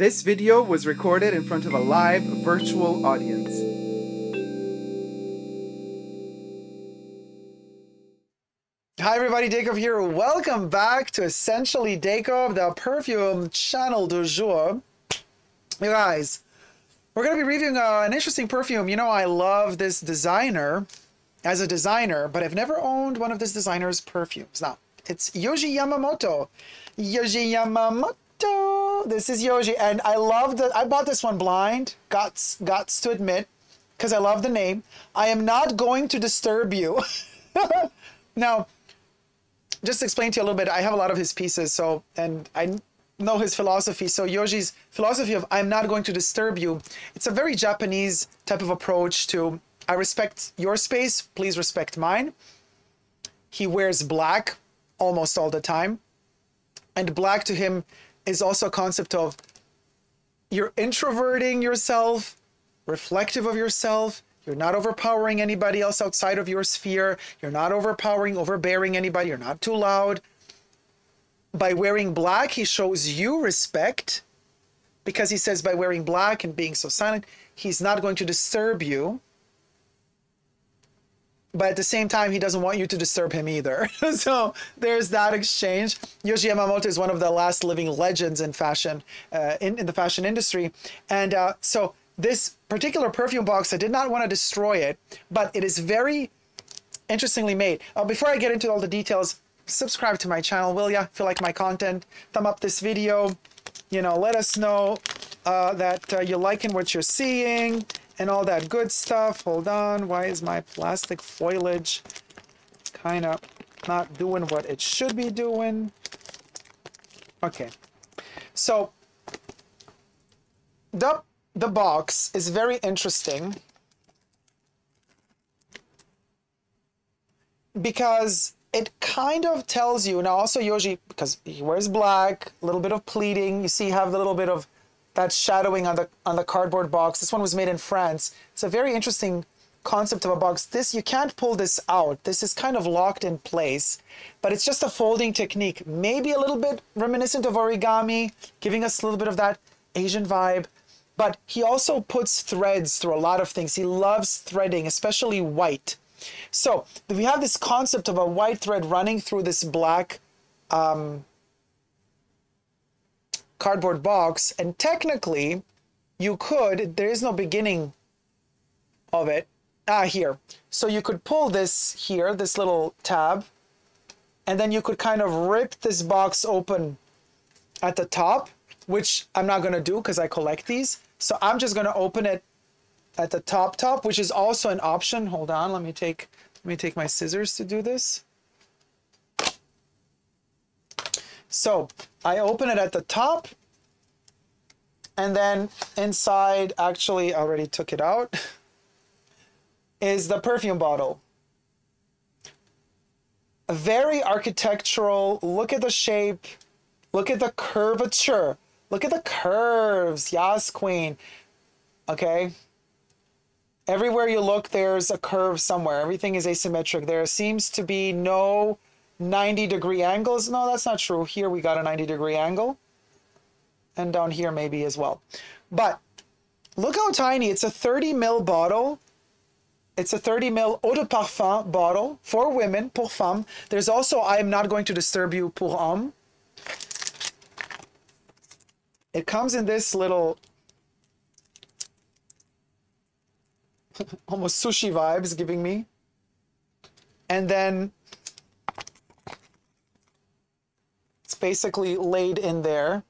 This video was recorded in front of a live virtual audience. Hi everybody, Dacob here. Welcome back to Essentially Dacob, the perfume channel du jour. You guys, we're going to be reviewing an interesting perfume. You know, I love this designer as a designer, but I've never owned one of this designer's perfumes. Now, it's Yohji Yamamoto. Yohji Yamamoto. This is Yohji, and I love that. I bought this one blind. Gots to admit, because I love the name. I am not going to disturb you. Now, just to explain to you a little bit, I have a lot of his pieces, and I know his philosophy. So Yohji's philosophy of I'm not going to disturb you, it's a very Japanese type of approach to I respect your space, please respect mine. He wears black almost all the time, and black to him is also a concept of you're introverting yourself, reflective of yourself. You're not overpowering anybody else outside of your sphere. You're not overbearing anybody. You're not too loud. By wearing black, he shows you respect, because he says by wearing black and being so silent, he's not going to disturb you. But at the same time, he doesn't want you to disturb him either. So there's that exchange. Yohji Yamamoto is one of the last living legends in fashion, in the fashion industry. And so this particular perfume box, I did not want to destroy it, but it is very interestingly made. Before I get into all the details, subscribe to my channel, will ya? If you like my content, thumb up this video. You know, let us know that you're liking what you're seeing and all that good stuff. Hold on, why is my plastic foliage kind of not doing what it should be doing? Okay, so the box is very interesting because it kind of tells you, now also Yohji, because he wears black, a little bit of pleating, you see you have the little bit of that shadowing on the cardboard box. This one was made in France. It's a very interesting concept of a box. This, you can't pull this out. This is kind of locked in place, but it's just a folding technique. Maybe a little bit reminiscent of origami, giving us a little bit of that Asian vibe. But he also puts threads through a lot of things. He loves threading, especially white. So we have this concept of a white thread running through this black cardboard box, and technically you could, there is no beginning of it, here. So you could pull this here, this little tab, and then you could kind of rip this box open at the top, which I'm not going to do because I collect these. So I'm just going to open it at the top, which is also an option. Hold on, let me take my scissors to do this. So I open it at the top, and then inside, actually I already took it out, is the perfume bottle. A very architectural, look at the shape, look at the curvature, look at the curves, yes queen, okay? Everywhere you look, there's a curve somewhere. Everything is asymmetric. There seems to be no 90-degree angles. No, that's not true. Here we got a 90-degree angle. And down here maybe as well. But look how tiny. It's a 30 ml bottle. It's a 30 ml eau de parfum bottle for women, pour femme. There's also I am not going to disturb you, pour homme. It comes in this little almost sushi vibes giving me. And then it's basically laid in there.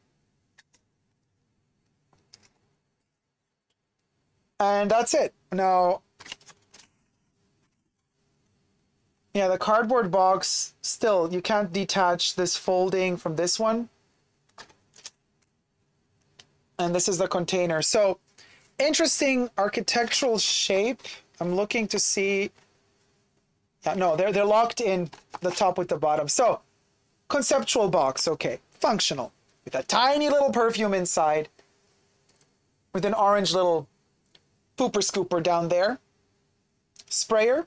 And that's it. Now, yeah, the cardboard box, still, you can't detach this folding from this one. And this is the container. So, interesting architectural shape. I'm looking to see. Yeah, no, they're locked in the top with the bottom. So, conceptual box, okay. Functional. With a tiny little perfume inside. With an orange little pooper scooper down there. Sprayer.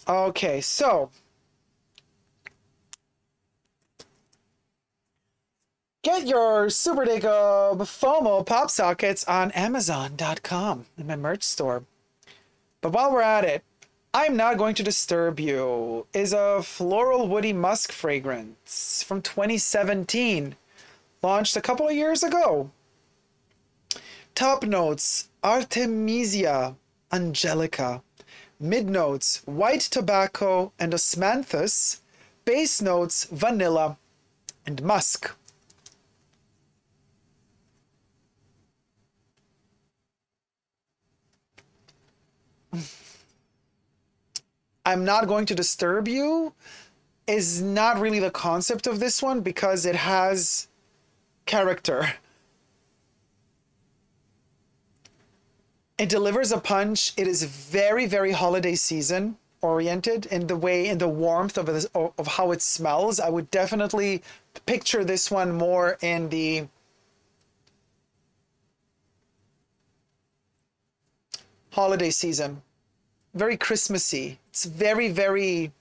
Okay, so Get your Super Dacob FOMO pop sockets on Amazon.com in my merch store. But while we're at it, I'm Not Going to Disturb You is a floral woody musk fragrance from 2017, launched a couple of years ago. Top notes, Artemisia angelica. Mid notes, white tobacco and osmanthus. Base notes, vanilla and musk. I'm Not Going to Disturb You is not really the concept of this one because it has character. It delivers a punch. It is very, very holiday season oriented in the warmth of how it smells. I would definitely picture this one more in the holiday season. Very Christmassy. It's very, very,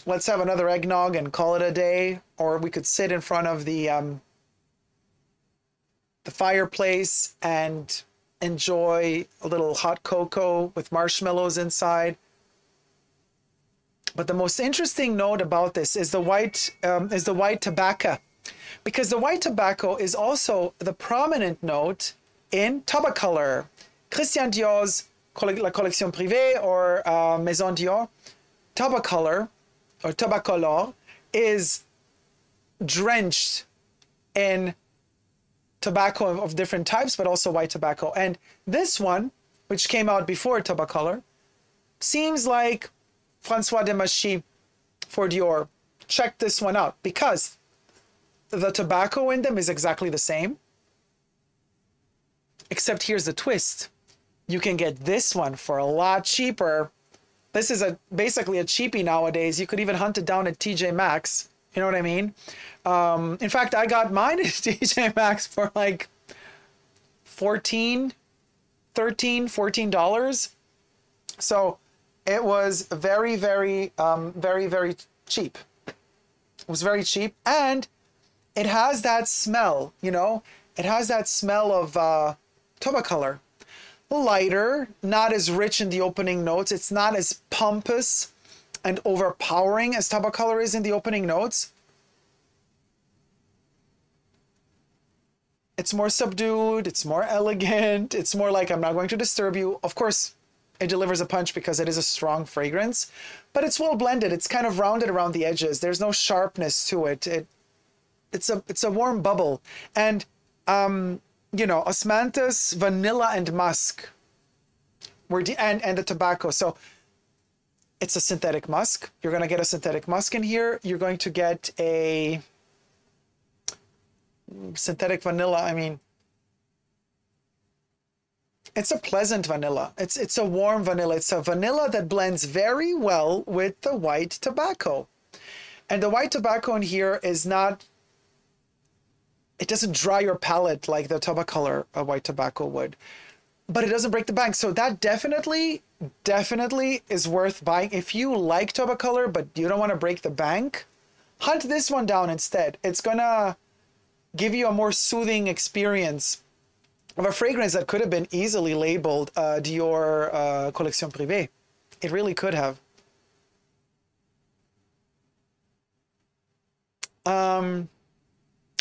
let's have another eggnog and call it a day. Or we could sit in front of the fireplace and enjoy a little hot cocoa with marshmallows inside. But the most interesting note about this is the white tobacco, because the white tobacco is also the prominent note in Tobacolor. Christian Dior's La Collection Privée or Maison Dior, Tobacolor or Tobacolor is drenched in tobacco of different types, but also white tobacco. And this one, which came out before Tobacolor, seems like François Demachy for Dior. Check this one out because the tobacco in them is exactly the same. Except here's the twist. You can get this one for a lot cheaper. This is basically a cheapie nowadays. You could even hunt it down at TJ Maxx. You know what I mean? In fact, I got mine at TJ Maxx for like $14. So it was very, very, very, very cheap. It was very cheap. And it has that smell, you know? It has that smell of Tobacolor. Lighter, not as rich in the opening notes. It's not as pompous and overpowering as Tobacolor is in the opening notes. It's more subdued, it's more elegant, it's more like I'm not going to disturb you. Of course, it delivers a punch because it is a strong fragrance, but it's well blended. It's kind of rounded around the edges. There's no sharpness to it. It's a warm bubble. And you know, osmanthus, vanilla, and musk, and the tobacco. So it's a synthetic musk. You're going to get a synthetic musk in here. You're going to get a synthetic vanilla. I mean, it's a pleasant vanilla. It's a warm vanilla. It's a vanilla that blends very well with the white tobacco. And the white tobacco in here is not, it doesn't dry your palate like the Tobacolor white tobacco would, but it doesn't break the bank. So that definitely is worth buying. If you like Tobacolor, but you don't want to break the bank, hunt this one down instead. It's gonna give you a more soothing experience of a fragrance that could have been easily labeled Dior Collection Privée. It really could have.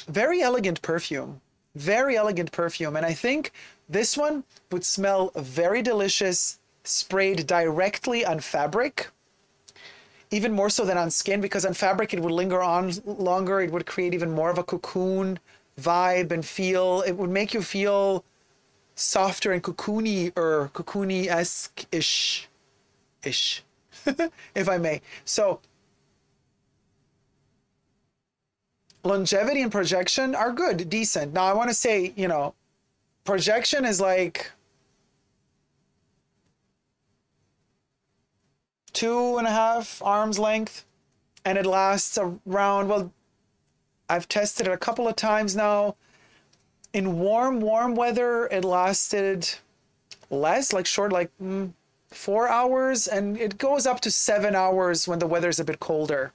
Very elegant perfume. Very elegant perfume. And I think this one would smell very delicious sprayed directly on fabric. Even more so than on skin, because on fabric it would linger on longer. It would create even more of a cocoon vibe and feel. It would make you feel softer and cocoony or cocoony-esque-ish, if I may. So longevity and projection are good, decent. Now I want to say, you know, projection is like 2.5 arms length, and it lasts around, well, I've tested it a couple of times now. In warm weather, it lasted less, like short, like 4 hours, and it goes up to 7 hours when the weather's a bit colder.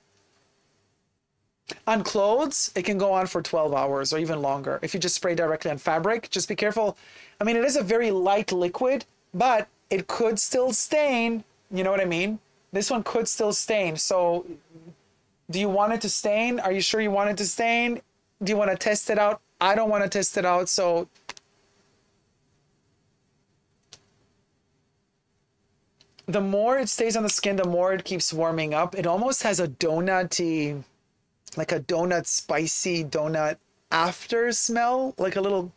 On clothes, it can go on for 12 hours or even longer. If you just spray directly on fabric, just be careful. I mean, it is a very light liquid, but it could still stain. You know what I mean? This one could still stain. So do you want it to stain? Are you sure you want it to stain? Do you want to test it out? I don't want to test it out. So the more it stays on the skin, the more it keeps warming up. It almost has a donut-y, like a donut, spicy donut after smell, like a little.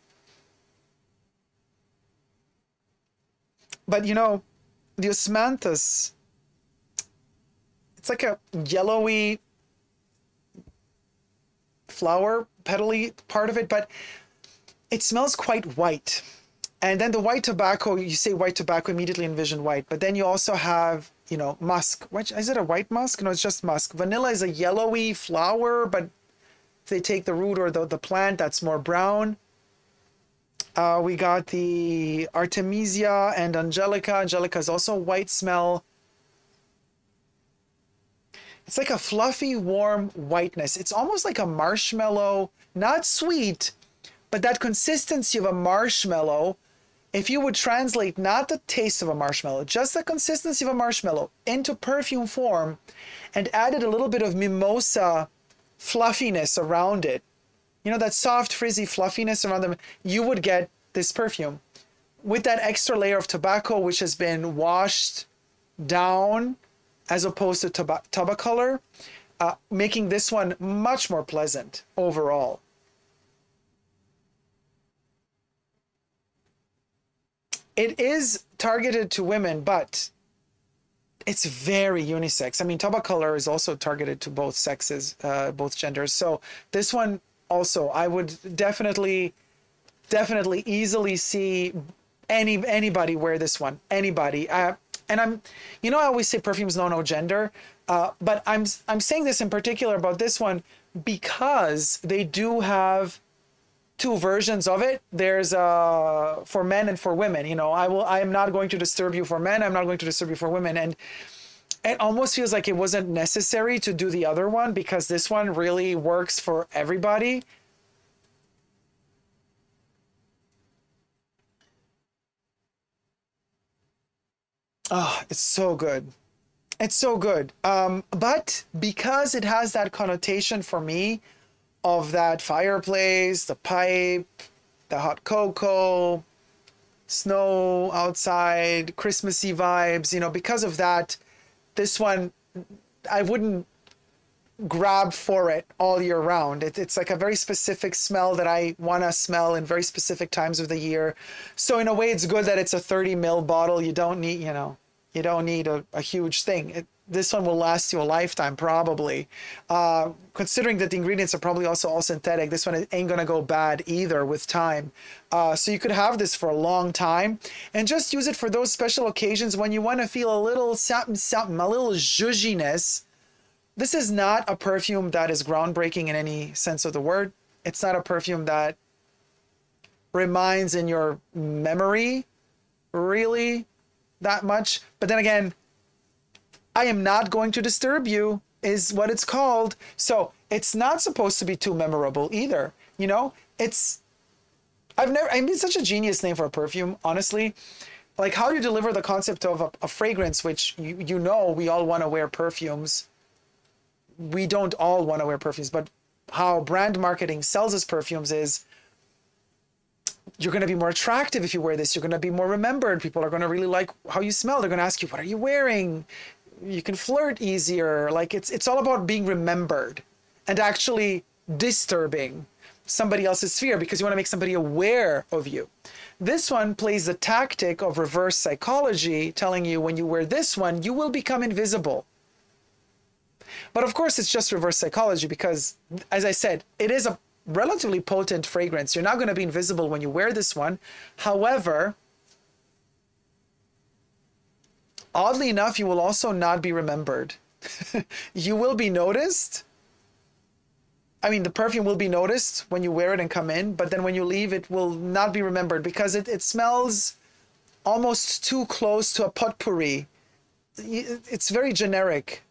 But you know, the osmanthus, it's like a yellowy flower petally part of it, but it smells quite white. And then the white tobacco, you say white tobacco, immediately envision white, but then you also have, you know, musk. Which, is it a white musk? No, it's just musk. Vanilla is a yellowy flower, but if they take the root or the plant, that's more brown. We got the Artemisia and Angelica. Angelica is also white smell. It's like a fluffy, warm whiteness. It's almost like a marshmallow, not sweet, but that consistency of a marshmallow. If you would translate not the taste of a marshmallow, just the consistency of a marshmallow into perfume form and added a little bit of mimosa fluffiness around it, you know, that soft, frizzy fluffiness around them, you would get this perfume. With that extra layer of tobacco, which has been washed down as opposed to Tabacolor, making this one much more pleasant overall. It is targeted to women, but it's very unisex. I mean, Tabacolor is also targeted to both sexes, both genders. So this one also, I would definitely easily see anybody wear this one. Anybody. And I'm, you know, I always say perfumes know no gender, but I'm saying this in particular about this one because they do have two versions of it. There's for men and for women. You know, I am not going to disturb you for men. I'm not going to disturb you for women. And it almost feels like it wasn't necessary to do the other one because this one really works for everybody. Oh, it's so good. It's so good. But because it has that connotation for me of that fireplace, the pipe, the hot cocoa, snow outside, Christmassy vibes, you know, because of that, this one, I wouldn't grab for it all year round. It's like a very specific smell that I want to smell in very specific times of the year. So in a way, it's good that it's a 30 ml bottle. You don't need, you know, you don't need a huge thing. This one will last you a lifetime, probably. Considering that the ingredients are probably also all synthetic, this one ain't gonna go bad either with time. So you could have this for a long time and just use it for those special occasions when you want to feel a little something, something, a little zhuzhiness. This is not a perfume that is groundbreaking in any sense of the word. It's not a perfume that reminds in your memory really that much. But then again, I am not going to disturb you is what it's called. So it's not supposed to be too memorable either. You know, I mean, such a genius name for a perfume, honestly. Like, how do you deliver the concept of a fragrance, which you know, we all want to wear perfumes. We don't all want to wear perfumes, but how brand marketing sells us perfumes is you're going to be more attractive if you wear this. You're going to be more remembered. People are going to really like how you smell. They're going to ask you, what are you wearing? You can flirt easier. Like it's all about being remembered and actually disturbing somebody else's sphere because you want to make somebody aware of you. This one plays the tactic of reverse psychology, telling you when you wear this one, you will become invisible. But of course, it's just reverse psychology because, as I said, it is a relatively potent fragrance. You're not going to be invisible when you wear this one. However, oddly enough, you will also not be remembered. You will be noticed. I mean, the perfume will be noticed when you wear it and come in, but then when you leave, it will not be remembered because it smells almost too close to a potpourri. It's very generic.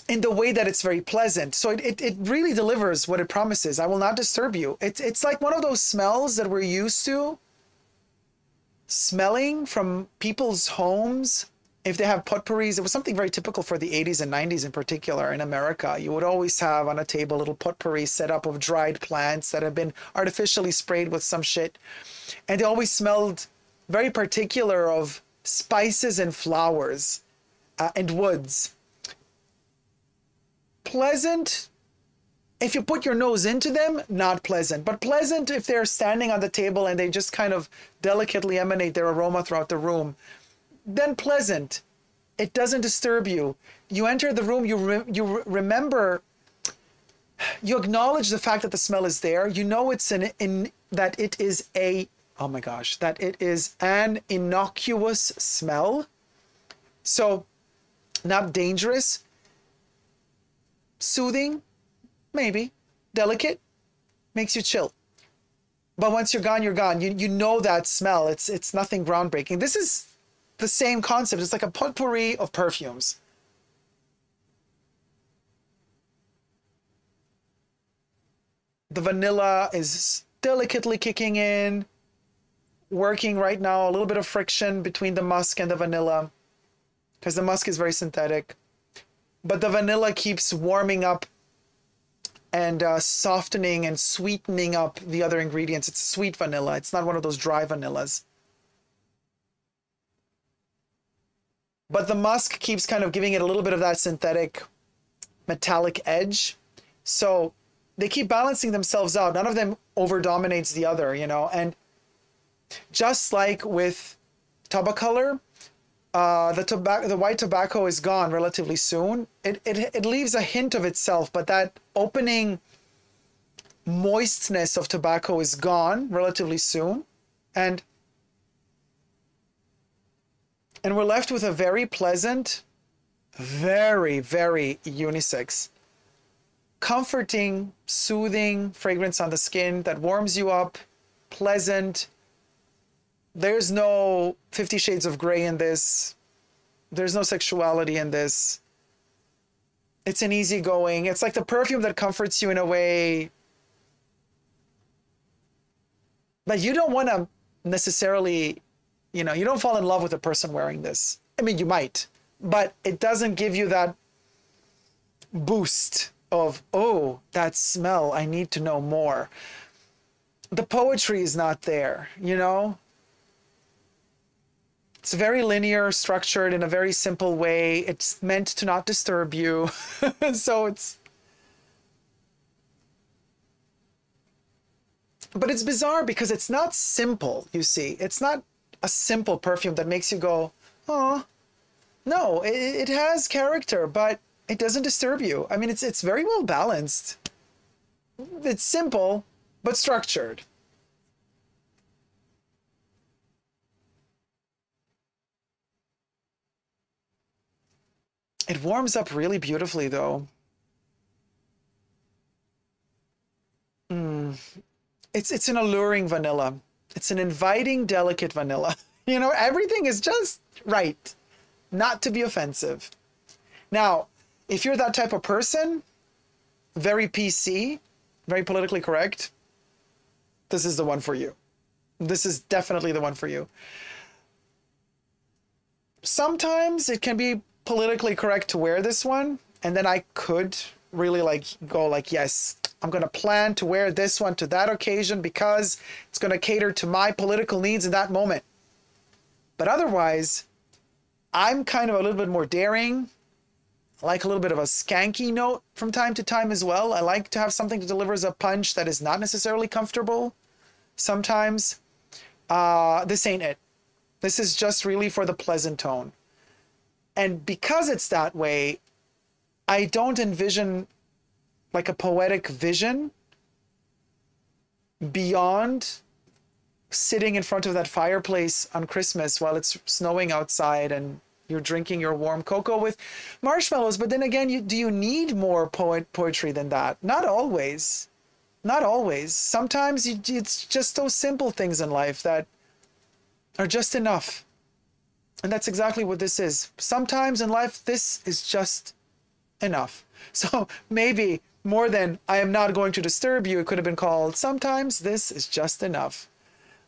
in the way that it's very pleasant. So it really delivers what it promises. I will not disturb you. It's like one of those smells that we're used to smelling from people's homes. If they have potpourris, it was something very typical for the 80s and 90s in particular in America. You would always have on a table a little potpourri set up of dried plants that have been artificially sprayed with some shit. And they always smelled very particular of spices and flowers and woods. Pleasant if you put your nose into them, not pleasant, but pleasant if they're standing on the table and they just kind of delicately emanate their aroma throughout the room. Then pleasant. It doesn't disturb you. You enter the room, you remember, you acknowledge the fact that the smell is there. You know it's that it is oh my gosh, that it is an innocuous smell. So not dangerous, soothing, maybe, delicate, makes you chill. But once you're gone, you're gone. You know that smell. It's nothing groundbreaking. This is the same concept. It's like a potpourri of perfumes. The vanilla is delicately kicking in, working right now, a little bit of friction between the musk and the vanilla, because the musk is very synthetic. But the vanilla keeps warming up and softening and sweetening up the other ingredients. It's sweet vanilla. It's not one of those dry vanillas. But the musk keeps kind of giving it a little bit of that synthetic metallic edge. So they keep balancing themselves out. None of them over-dominates the other, you know. And just like with Tabacolor, the white tobacco is gone relatively soon. It leaves a hint of itself, but that opening moistness of tobacco is gone relatively soon. And we're left with a very pleasant, very, very unisex, comforting, soothing fragrance on the skin that warms you up, pleasant. There's no 50 Shades of Grey in this. There's no sexuality in this. It's an easygoing. It's like the perfume that comforts you in a way that you don't want to necessarily, you know, you don't fall in love with a person wearing this. I mean, you might, but it doesn't give you that boost of, oh, that smell, I need to know more. The poetry is not there, you know? It's very linear, structured in a very simple way. It's meant to not disturb you. So but it's bizarre because it's not simple, you see. It's not a simple perfume that makes you go, oh, no, it has character, but it doesn't disturb you. I mean, it's very well balanced. It's simple, but structured. It warms up really beautifully, though. It's an alluring vanilla. It's an inviting, delicate vanilla. You know, everything is just right, not to be offensive. Now, if you're that type of person, very PC, very politically correct, this is the one for you. This is definitely the one for you. Sometimes it can be politically correct to wear this one, and then I could really go yes, I'm gonna plan to wear this one to that occasion because it's gonna cater to my political needs in that moment. But otherwise, I'm kind of a little bit more daring. I like a little bit of a skanky note from time to time as well. I like to have something that delivers a punch that is not necessarily comfortable sometimes. This ain't it. This is just really for the pleasant tone. And because it's that way, I don't envision like a poetic vision beyond sitting in front of that fireplace on Christmas while it's snowing outside and you're drinking your warm cocoa with marshmallows. But then again, do you need more poetry than that? Not always. Not always. Sometimes it's just those simple things in life that are just enough. And that's exactly what this is. Sometimes in life, this is just enough. So maybe more than I am not going to disturb you, it could have been called sometimes this is just enough.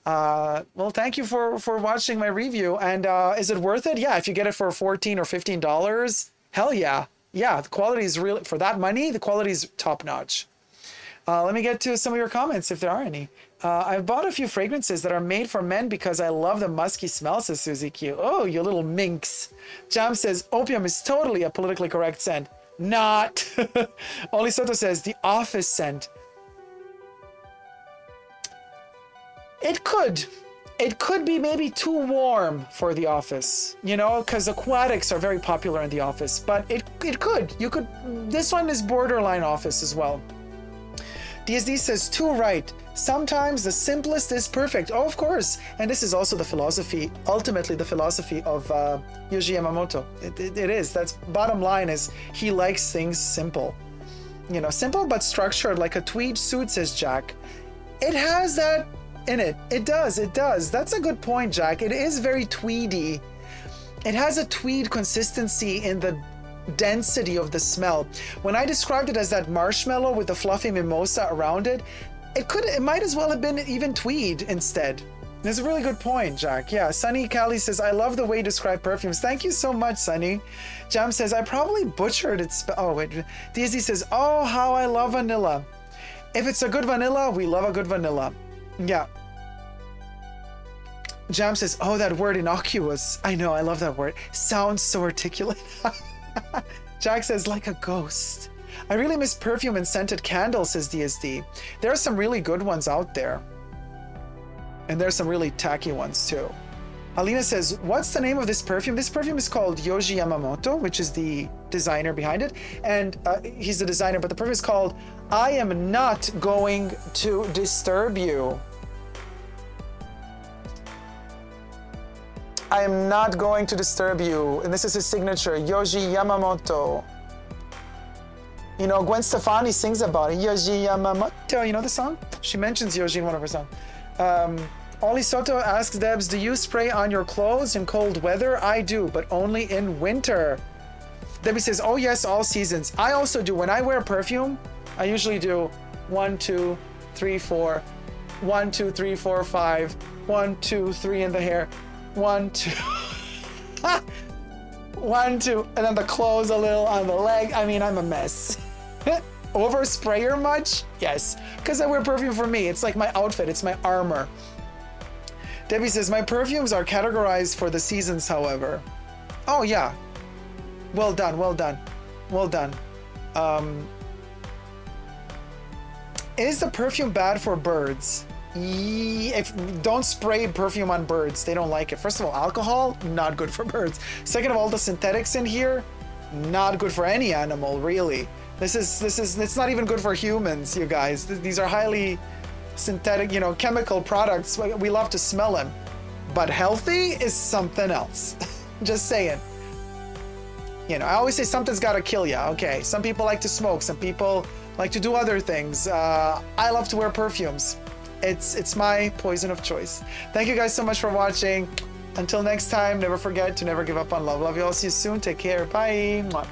Well, thank you for watching my review. And is it worth it? Yeah, if you get it for $14 or $15, hell yeah. Yeah, the quality is really, for that money, the quality is top notch. Let me get to some of your comments if there are any. I've bought a few fragrances that are made for men because I love the musky smell, says Susie Q. Oh, you little minx. Jam says, opium is totally a politically correct scent. Not. Oli Soto says, the office scent. It could be maybe too warm for the office, you know, because aquatics are very popular in the office, but you could, this one is borderline office as well. DSD says, too right. Sometimes the simplest is perfect. Oh, of course. And this is also the philosophy, ultimately the philosophy of Yohji Yamamoto. It is. That's bottom line is he likes things simple. You know, simple but structured like a tweed suit, says Jack. It has that in it. It does. It does. That's a good point, Jack. It is very tweedy. It has a tweed consistency in the density of the smell. When I described it as that marshmallow with the fluffy mimosa around it, it might as well have been even tweed instead. That's a really good point, Jack. Yeah, Sunny Callie says, I love the way you describe perfumes. Thank you so much, Sunny. Jam says, I probably butchered it. Oh, wait. DSD says, oh, how I love vanilla. If it's a good vanilla, we love a good vanilla. Yeah. Jam says, oh, that word innocuous. I know, I love that word. Sounds so articulate. Jack says, like a ghost. I really miss perfume and scented candles, says DSD. There are some really good ones out there. And there's some really tacky ones too. Alina says, what's the name of this perfume? This perfume is called Yohji Yamamoto, which is the designer behind it. And he's the designer, but the perfume is called I Am Not Going to Disturb You. I am not going to disturb you. And this is his signature, Yohji Yamamoto. You know, Gwen Stefani sings about it. Yohji Yamamoto. You know the song? She mentions Yohji in one of her songs. Oli Soto asks Debs, do you spray on your clothes in cold weather? I do, but only in winter. Debbie says, oh yes, all seasons. I also do. When I wear perfume, I usually do 1, 2, 3, 4. 1, 2, 3, 4, 5. 1, 2, 3 in the hair. 1, 2. 1, 2. And then the clothes a little on the leg. I mean, I'm a mess. Over sprayer much? Yes. Because I wear perfume for me. It's like my outfit. It's my armor. Debbie says, my perfumes are categorized for the seasons, however. Oh, yeah. Well done, well done. Well done. Is the perfume bad for birds? Don't spray perfume on birds. They don't like it. First of all, alcohol, not good for birds. Second of all, the synthetics in here, not good for any animal, really. It's not even good for humans, you guys. These are highly synthetic, you know, chemical products. We love to smell them, but healthy is something else. Just saying. You know, I always say something's got to kill you. Okay, some people like to smoke, some people like to do other things. I love to wear perfumes. It's my poison of choice. Thank you guys so much for watching. Until next time, never forget to never give up on love. Love you all. See you soon. Take care. Bye. Mwah.